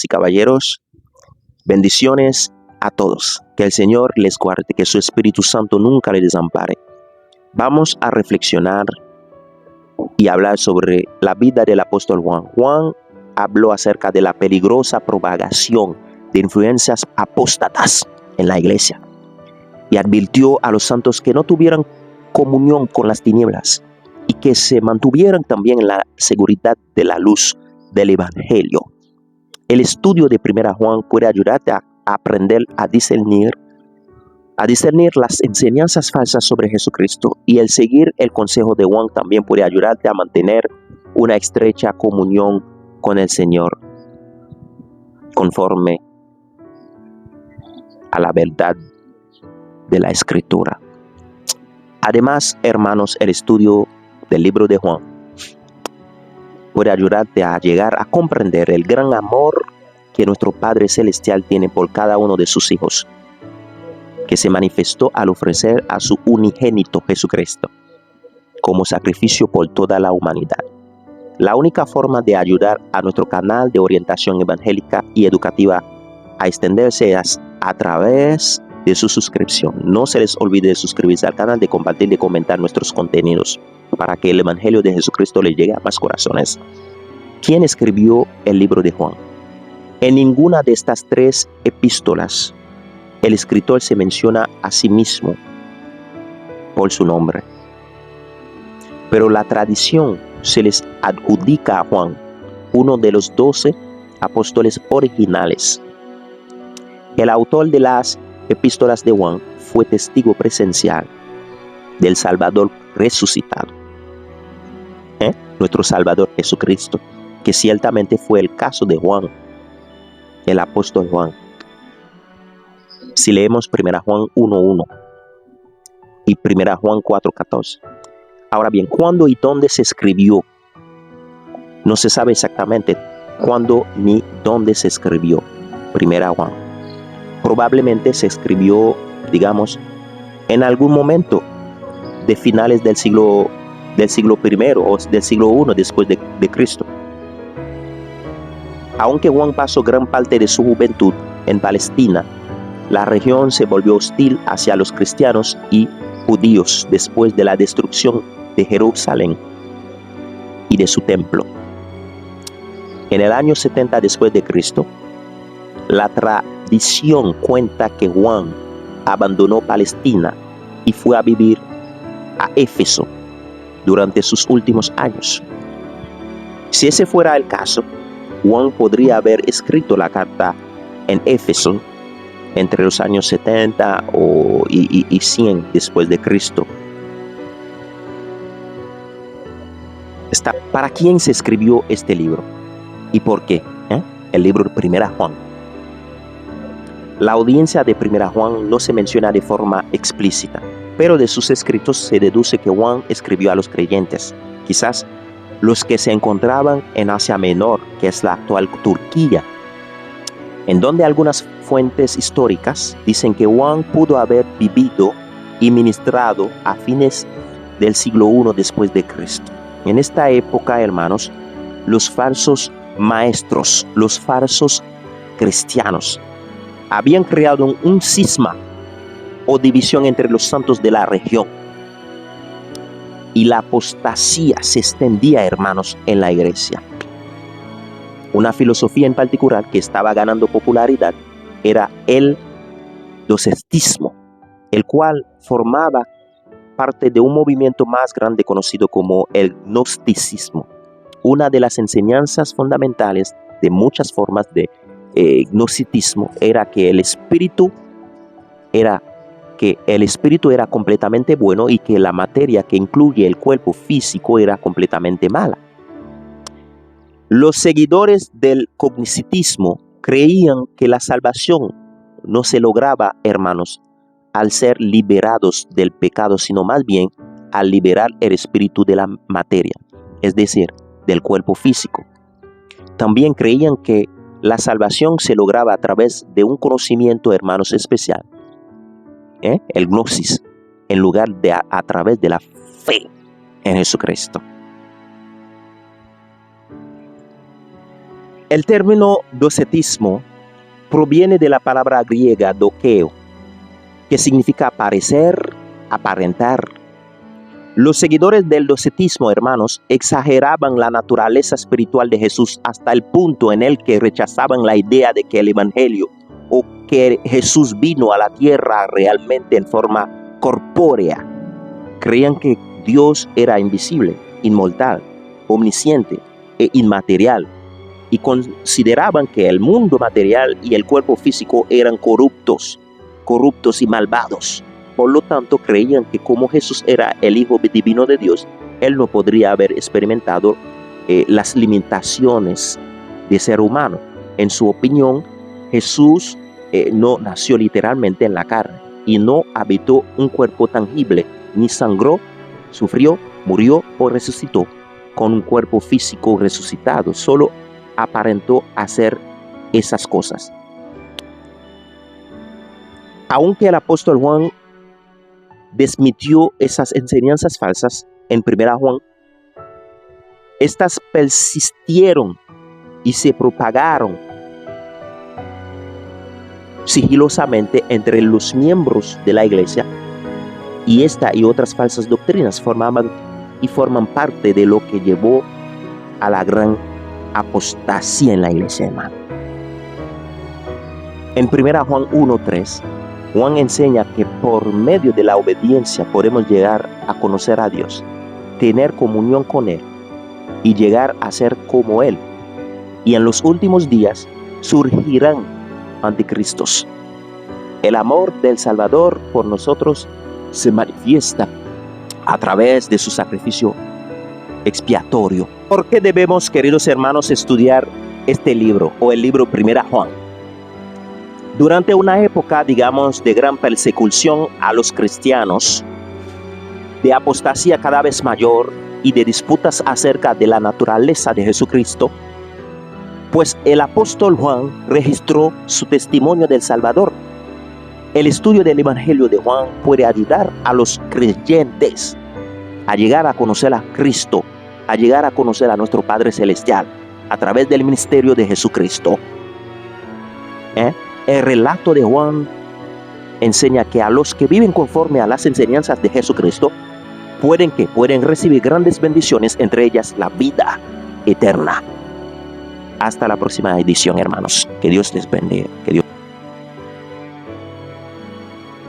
y caballeros, bendiciones a todos. Que el Señor les guarde, que su Espíritu Santo nunca les desampare. Vamos a reflexionar y hablar sobre la vida del apóstol Juan. Juan habló acerca de la peligrosa propagación de influencias apóstatas en la iglesia y advirtió a los santos que no tuvieran comunión con las tinieblas y que se mantuvieran también en la seguridad de la luz del Evangelio. El estudio de 1 Juan puede ayudarte a aprender a discernir las enseñanzas falsas sobre Jesucristo, y el seguir el consejo de Juan también puede ayudarte a mantener una estrecha comunión con el Señor conforme a la verdad de la Escritura. Además, hermanos, el estudio del libro de Juan puede ayudarte a llegar a comprender el gran amor que nuestro Padre Celestial tiene por cada uno de sus hijos, que se manifestó al ofrecer a su unigénito Jesucristo como sacrificio por toda la humanidad. La única forma de ayudar a nuestro canal de orientación evangélica y educativa a extenderse es a través de su suscripción. No se les olvide de suscribirse al canal, de compartir y de comentar nuestros contenidos para que el Evangelio de Jesucristo le llegue a más corazones. ¿Quién escribió el libro de Juan? En ninguna de estas tres epístolas el escritor se menciona a sí mismo por su nombre, pero la tradición se les adjudica a Juan, uno de los 12 apóstoles originales. El autor de las epístolas de Juan fue testigo presencial del Salvador resucitado, nuestro Salvador Jesucristo, que ciertamente fue el caso de Juan, el apóstol Juan. Si leemos 1 Juan 1:1 y 1 Juan 4:14. Ahora bien, ¿cuándo y dónde se escribió? No se sabe exactamente cuándo ni dónde se escribió 1 Juan. Probablemente se escribió, digamos, en algún momento de finales del siglo I o del siglo I después de Cristo. Aunque Juan pasó gran parte de su juventud en Palestina, la región se volvió hostil hacia los cristianos y judíos después de la destrucción de Jerusalén y de su templo. En el año 70 después de Cristo, la tradición cuenta que Juan abandonó Palestina y fue a vivir a Éfeso durante sus últimos años. Si ese fuera el caso, Juan podría haber escrito la carta en Éfeso entre los años 70 y 100 después de Cristo. ¿Para quién se escribió este libro? ¿Y por qué? El libro de 1 Juan. La audiencia de 1 Juan no se menciona de forma explícita, pero de sus escritos se deduce que Juan escribió a los creyentes, quizás los que se encontraban en Asia Menor, que es la actual Turquía, en donde algunas fuentes históricas dicen que Juan pudo haber vivido y ministrado a fines del siglo I después de Cristo. En esta época, hermanos, los falsos maestros, los falsos cristianos, habían creado un cisma o división entre los santos de la región, y la apostasía se extendía, hermanos, en la iglesia. Una filosofía en particular que estaba ganando popularidad era el docetismo, el cual formaba parte de un movimiento más grande conocido como el gnosticismo. Una de las enseñanzas fundamentales de muchas formas de gnosticismo era que el espíritu era completamente bueno y que la materia que incluye el cuerpo físico era completamente mala. Los seguidores del cognitismo creían que la salvación no se lograba, hermanos, al ser liberados del pecado, sino más bien al liberar el espíritu de la materia, es decir, del cuerpo físico. También creían que la salvación se lograba a través de un conocimiento, hermanos, especial, el gnosis, en lugar de a través de la fe en Jesucristo. El término docetismo proviene de la palabra griega dokeo, que significa aparecer, aparentar. Los seguidores del docetismo, hermanos, exageraban la naturaleza espiritual de Jesús hasta el punto en el que rechazaban la idea de que el evangelio o que Jesús vino a la tierra realmente en forma corpórea. Creían que Dios era invisible, inmortal, omnisciente e inmaterial, y consideraban que el mundo material y el cuerpo físico eran corruptos y malvados. Por lo tanto, creían que como Jesús era el Hijo divino de Dios, Él no podría haber experimentado las limitaciones de ser humano. En su opinión, Jesús no nació literalmente en la carne y no habitó un cuerpo tangible, ni sangró, sufrió, murió o resucitó con un cuerpo físico resucitado. Solo aparentó hacer esas cosas. Aunque el apóstol Juan desmintió esas enseñanzas falsas en 1 Juan, estas persistieron y se propagaron sigilosamente entre los miembros de la iglesia, y esta y otras falsas doctrinas forman parte de lo que llevó a la gran apostasía en la iglesia, hermano. En 1 Juan 1:3, Juan enseña que por medio de la obediencia podemos llegar a conocer a Dios, tener comunión con Él y llegar a ser como Él. Y en los últimos días surgirán anticristos. El amor del Salvador por nosotros se manifiesta a través de su sacrificio expiatorio. ¿Por qué debemos, queridos hermanos, estudiar este libro o el libro 1 Juan? Durante una época, digamos, de gran persecución a los cristianos, de apostasía cada vez mayor y de disputas acerca de la naturaleza de Jesucristo, pues el apóstol Juan registró su testimonio del Salvador. El estudio del Evangelio de Juan puede ayudar a los creyentes a llegar a conocer a Cristo, a llegar a conocer a nuestro Padre Celestial a través del ministerio de Jesucristo. El relato de Juan enseña que a los que viven conforme a las enseñanzas de Jesucristo pueden recibir grandes bendiciones, entre ellas la vida eterna. Hasta la próxima edición, hermanos. Que Dios les bendiga. Que Dios